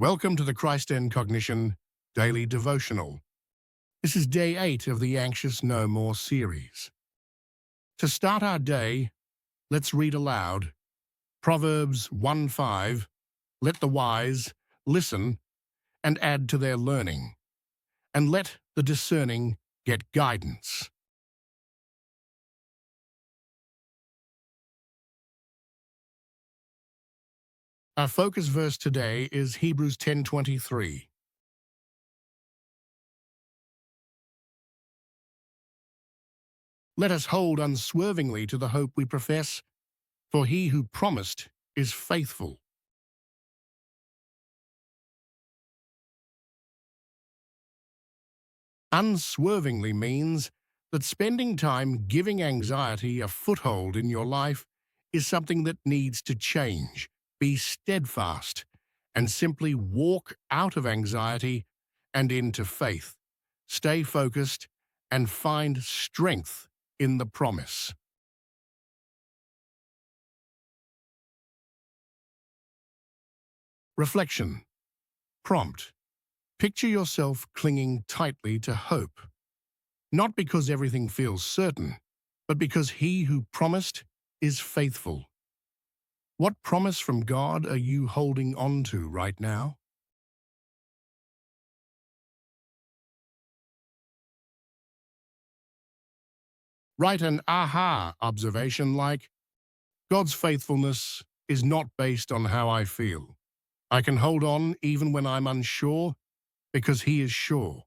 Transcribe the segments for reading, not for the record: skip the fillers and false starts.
Welcome to the Christ N Cognition Daily Devotional. This is day 8 of the Anxious No More series. To start our day, let's read aloud Proverbs 1:5. Let the wise listen and add to their learning, and let the discerning get guidance. Our focus verse today is Hebrews 10:23. Let us hold unswervingly to the hope we profess, for he who promised is faithful. Unswervingly means that spending time giving anxiety a foothold in your life is something that needs to change. Be steadfast and simply walk out of anxiety and into faith. Stay focused and find strength in the promise. Reflection. Prompt. Picture yourself clinging tightly to hope, not because everything feels certain, but because he who promised is faithful. What promise from God are you holding on to right now? Write an aha observation like, God's faithfulness is not based on how I feel. I can hold on even when I'm unsure because he is sure.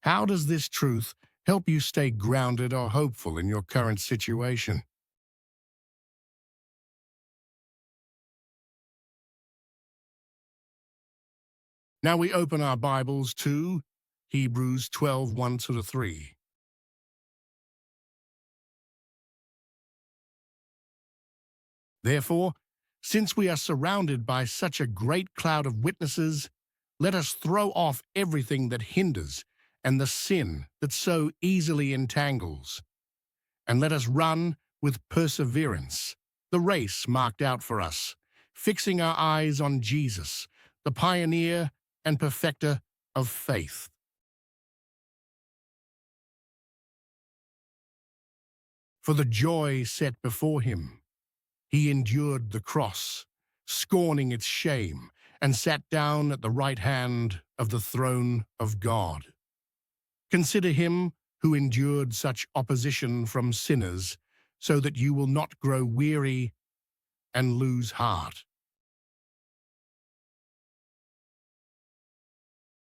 How does this truth help you stay grounded or hopeful in your current situation? Now we open our Bibles to Hebrews 12:1-3. Therefore, since we are surrounded by such a great cloud of witnesses, let us throw off everything that hinders and the sin that so easily entangles, and let us run with perseverance the race marked out for us, fixing our eyes on Jesus, the pioneer and perfecter of faith. For the joy set before him, he endured the cross, scorning its shame, and sat down at the right hand of the throne of God. Consider him who endured such opposition from sinners, so that you will not grow weary and lose heart.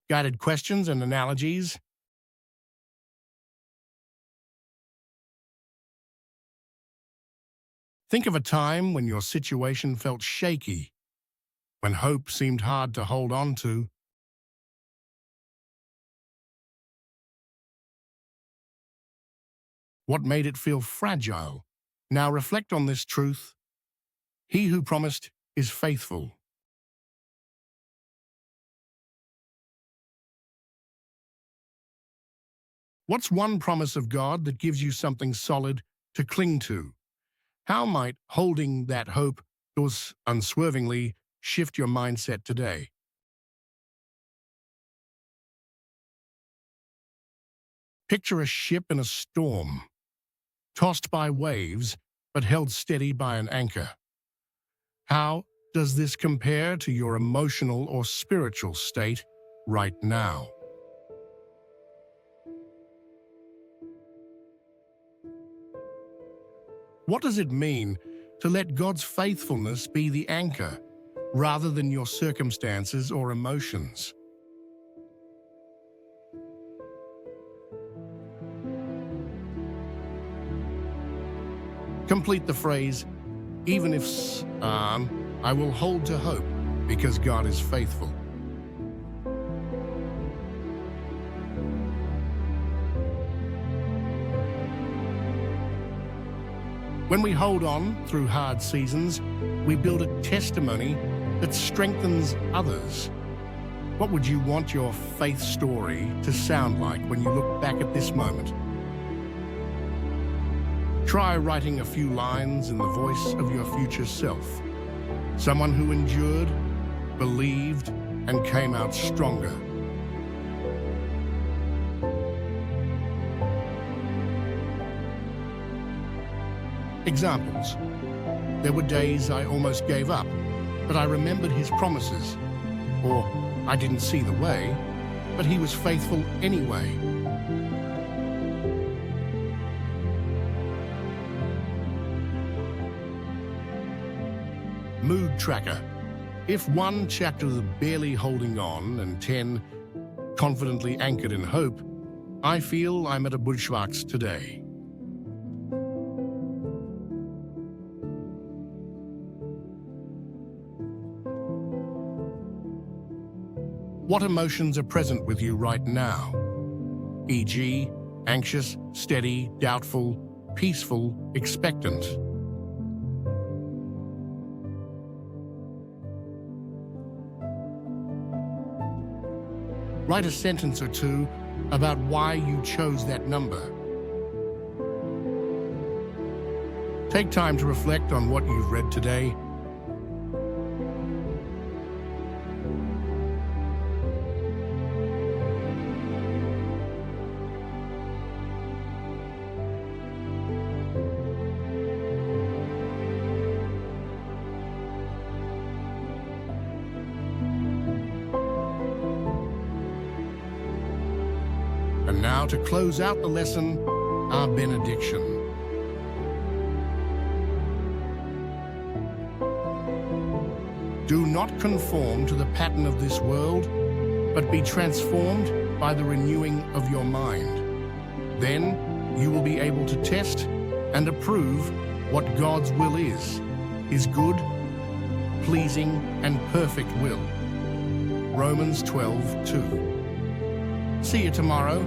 Guided questions and analogies. Think of a time when your situation felt shaky, when hope seemed hard to hold on to. What made it feel fragile? Now reflect on this truth. He who promised is faithful. What's one promise of God that gives you something solid to cling to? How might holding that hope unswervingly shift your mindset today? Picture a ship in a storm, tossed by waves, but held steady by an anchor. How does this compare to your emotional or spiritual state right now? What does it mean to let God's faithfulness be the anchor rather than your circumstances or emotions? Complete the phrase, even if I will hold to hope because God is faithful. When we hold on through hard seasons, we build a testimony that strengthens others. What would you want your faith story to sound like when you look back at this moment? Try writing a few lines in the voice of your future self, someone who endured, believed, and came out stronger. Examples. There were days I almost gave up, but I remembered his promises. Or, I didn't see the way, but he was faithful anyway. Mood tracker. If 1 checked of the barely holding on and 10 confidently anchored in hope, I feel I'm at a bushwhacks today. What emotions are present with you right now? E.g., anxious, steady, doubtful, peaceful, expectant. Write a sentence or two about why you chose that number. Take time to reflect on what you've read today. And now, to close out the lesson, our benediction. Do not conform to the pattern of this world, but be transformed by the renewing of your mind. Then you will be able to test and approve what God's will is, His good, pleasing, and perfect will. Romans 12:2. See you tomorrow.